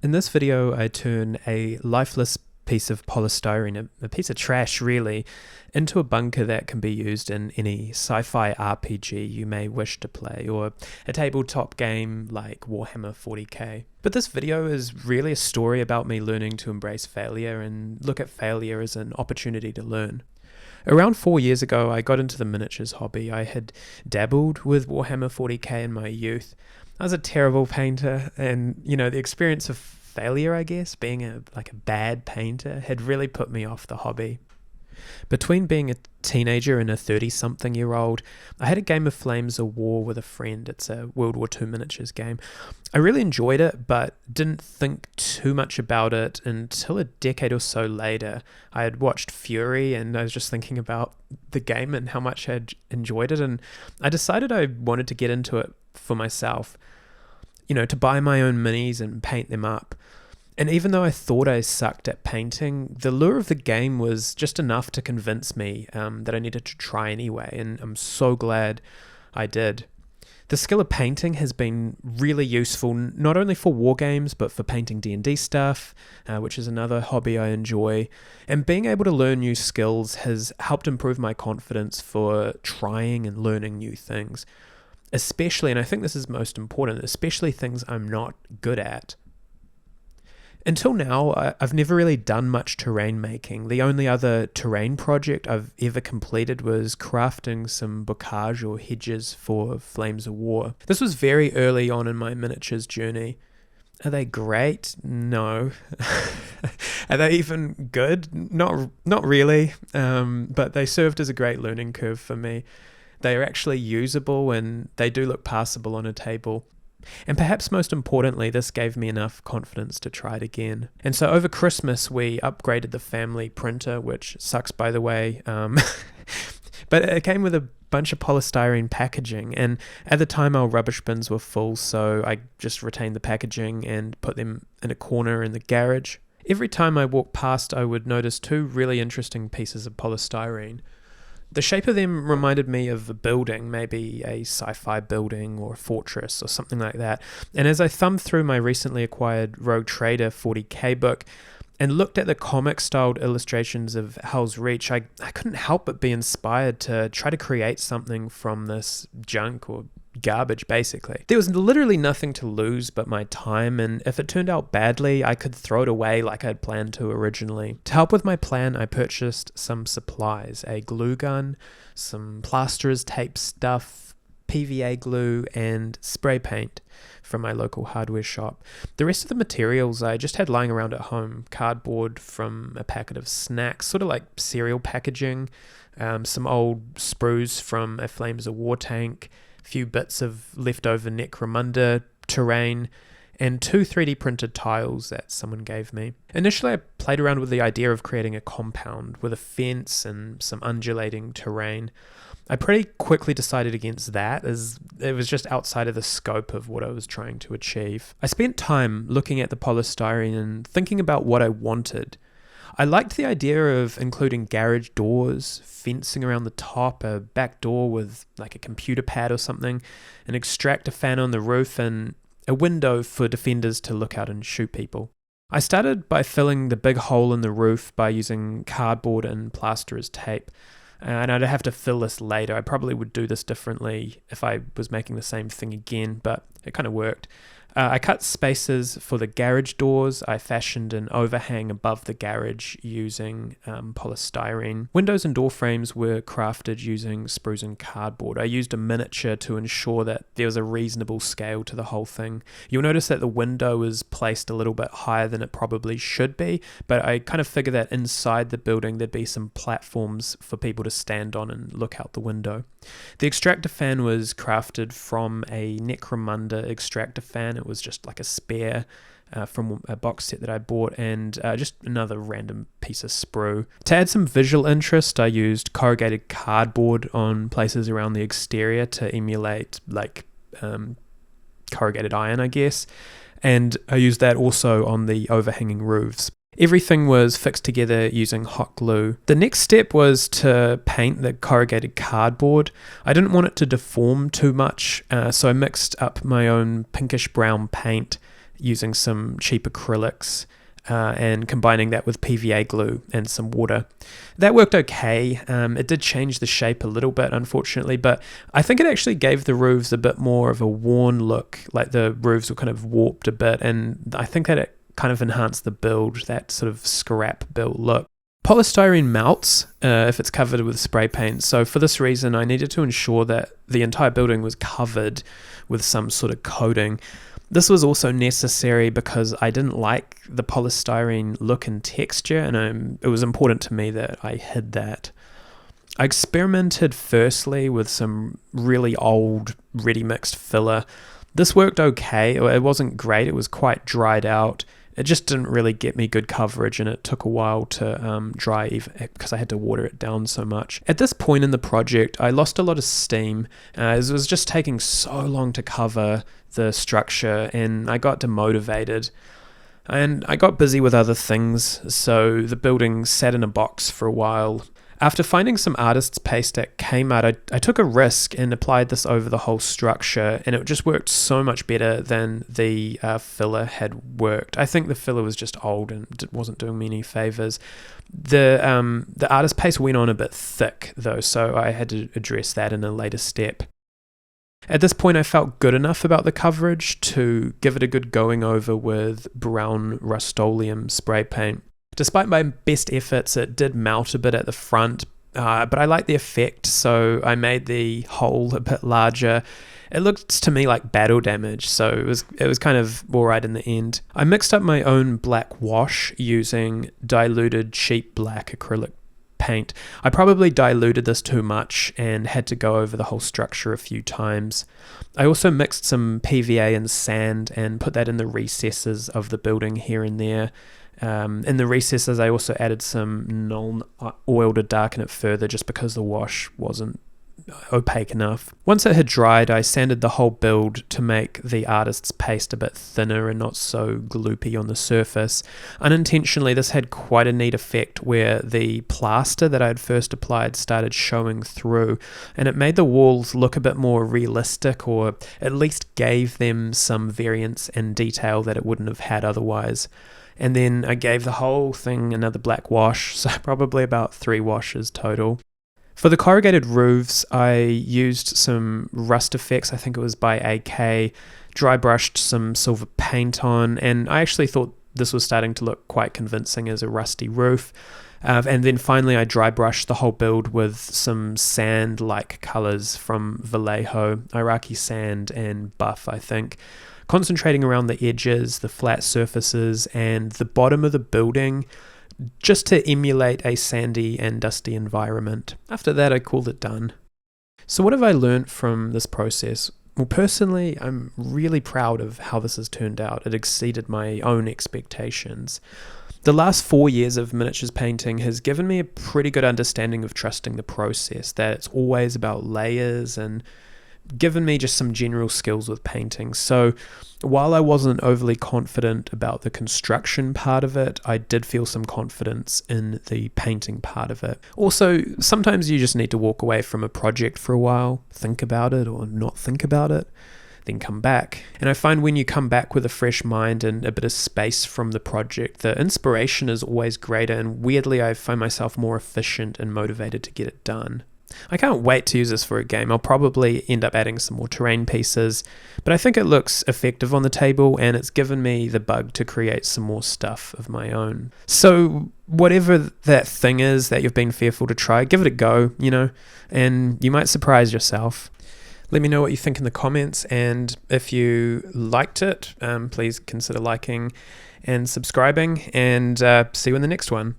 In this video, I turn a lifeless piece of polystyrene, a piece of trash really, into a bunker that can be used in any sci-fi RPG you may wish to play, or a tabletop game like Warhammer 40k. But this video is really a story about me learning to embrace failure and look at failure as an opportunity to learn. Around 4 years ago, I got into the miniatures hobby. I had dabbled with Warhammer 40k in my youth. I was a terrible painter, and the experience of failure, I guess, being a bad painter, had really put me off the hobby. Between being a teenager and a 30-something-year-old, I had a game of Flames of War with a friend. It's a World War II miniatures game. I really enjoyed it, but didn't think too much about it until a decade or so later. I had watched Fury, and I was just thinking about the game and how much I had enjoyed it, and I decided I wanted to get into it for myself. To buy my own minis and paint them up. And even though I thought I sucked at painting, the lure of the game was just enough to convince me that I needed to try anyway, and I'm so glad I did. The skill of painting has been really useful, not only for wargames, but for painting D&D stuff, which is another hobby I enjoy. And being able to learn new skills has helped improve my confidence for trying and learning new things. Especially, and I think this is most important, especially things I'm not good at. Until now, I've never really done much terrain making. The only other terrain project I've ever completed was crafting some bocage or hedges for Flames of War. This was very early on in my miniatures journey. Are they great? No. Are they even good? Not really, but they served as a great learning curve for me. They are actually usable and they do look passable on a table. And perhaps most importantly, this gave me enough confidence to try it again. And so over Christmas, we upgraded the family printer, which sucks by the way. But it came with a bunch of polystyrene packaging, and at the time our rubbish bins were full, so I just retained the packaging and put them in a corner in the garage. Every time I walked past, I would notice two really interesting pieces of polystyrene. The shape of them reminded me of a building, maybe a sci-fi building or a fortress or something like that. And as I thumbed through my recently acquired Rogue Trader 40k book and looked at the comic-styled illustrations of Hell's Reach, I couldn't help but be inspired to try to create something from this junk or garbage, basically. There was literally nothing to lose but my time, and if it turned out badly, I could throw it away like I'd planned to originally. To help with my plan, I purchased some supplies, a glue gun, some plasterer's tape stuff, PVA glue, and spray paint from my local hardware shop. The rest of the materials I just had lying around at home. Cardboard from a packet of snacks, sort of like cereal packaging, some old sprues from a Flames of War tank, few bits of leftover Necromunda terrain, and 2 3D printed tiles that someone gave me. Initially, I played around with the idea of creating a compound with a fence and some undulating terrain. I pretty quickly decided against that, as it was just outside of the scope of what I was trying to achieve. I spent time looking at the polystyrene and thinking about what I wanted. I liked the idea of including garage doors, fencing around the top, a back door with like a computer pad or something, an extractor fan on the roof, and a window for defenders to look out and shoot people. I started by filling the big hole in the roof by using cardboard and plasterer's tape. And I'd have to fill this later. I probably would do this differently if I was making the same thing again, but it kind of worked. I cut spaces for the garage doors. I fashioned an overhang above the garage using polystyrene. Windows and door frames were crafted using sprues and cardboard. I used a miniature to ensure that there was a reasonable scale to the whole thing. You'll notice that the window was placed a little bit higher than it probably should be, but I kind of figured that inside the building there'd be some platforms for people to stand on and look out the window. The extractor fan was crafted from a Necromunda extractor fan. It was just like a spare from a box set that I bought, and just another random piece of sprue. To add some visual interest, I used corrugated cardboard on places around the exterior to emulate corrugated iron, I guess, and I used that also on the overhanging roofs. Everything was fixed together using hot glue. The next step was to paint the corrugated cardboard. I didn't want it to deform too much, so I mixed up my own pinkish brown paint using some cheap acrylics and combining that with PVA glue and some water. That worked okay. It did change the shape a little bit, unfortunately, but I think it actually gave the roofs a bit more of a worn look, like the roofs were kind of warped a bit, and I think that it kind of enhanced the build, that sort of scrap built look. Polystyrene melts if it's covered with spray paint, so for this reason I needed to ensure that the entire building was covered with some sort of coating. This was also necessary because I didn't like the polystyrene look and texture, and it was important to me that I hid that. I experimented firstly with some really old ready-mixed filler. This worked okay. It wasn't great, it was quite dried out. It just didn't really get me good coverage, and it took a while to dry even because I had to water it down so much. At this point in the project, I lost a lot of steam. It was just taking so long to cover the structure, and I got demotivated. And I got busy with other things, so the building sat in a box for a while. After finding some artist's paste at Kmart, I took a risk and applied this over the whole structure, and it just worked so much better than the filler had worked. I think the filler was just old and wasn't doing me any favors. The artist paste went on a bit thick though, so I had to address that in a later step. At this point, I felt good enough about the coverage to give it a good going over with brown Rust-Oleum spray paint. Despite my best efforts, it did melt a bit at the front, but I liked the effect, so I made the hole a bit larger. It looked to me like battle damage, so it was kind of alright in the end. I mixed up my own black wash using diluted cheap black acrylic paint. I probably diluted this too much and had to go over the whole structure a few times. I also mixed some PVA and sand and put that in the recesses of the building here and there. In the recesses, I also added some Nuln oil to darken it further, just because the wash wasn't opaque enough. Once it had dried, I sanded the whole build to make the artist's paste a bit thinner and not so gloopy on the surface. Unintentionally, this had quite a neat effect where the plaster that I had first applied started showing through, and it made the walls look a bit more realistic, or at least gave them some variance and detail that it wouldn't have had otherwise. And then I gave the whole thing another black wash, so probably about 3 washes total. For the corrugated roofs, I used some rust effects, I think it was by AK, dry brushed some silver paint on, and I actually thought this was starting to look quite convincing as a rusty roof. And then finally I dry brushed the whole build with some sand-like colours from Vallejo, Iraqi sand and buff, I think, concentrating around the edges, the flat surfaces, and the bottom of the building, just to emulate a sandy and dusty environment. After that, I called it done. So what have I learnt from this process? Well, personally, I'm really proud of how this has turned out. It exceeded my own expectations. The last 4 years of miniatures painting has given me a pretty good understanding of trusting the process, that it's always about layers, and given me just some general skills with painting. So while I wasn't overly confident about the construction part of it, I did feel some confidence in the painting part of it. Also, sometimes you just need to walk away from a project for a while, think about it or not think about it, then come back. And I find when you come back with a fresh mind and a bit of space from the project, the inspiration is always greater, and weirdly I find myself more efficient and motivated to get it done. I can't wait to use this for a game. I'll probably end up adding some more terrain pieces, but I think it looks effective on the table, and it's given me the bug to create some more stuff of my own. So whatever that thing is that you've been fearful to try, give it a go, and you might surprise yourself. Let me know what you think in the comments, and if you liked it, please consider liking and subscribing, and see you in the next one.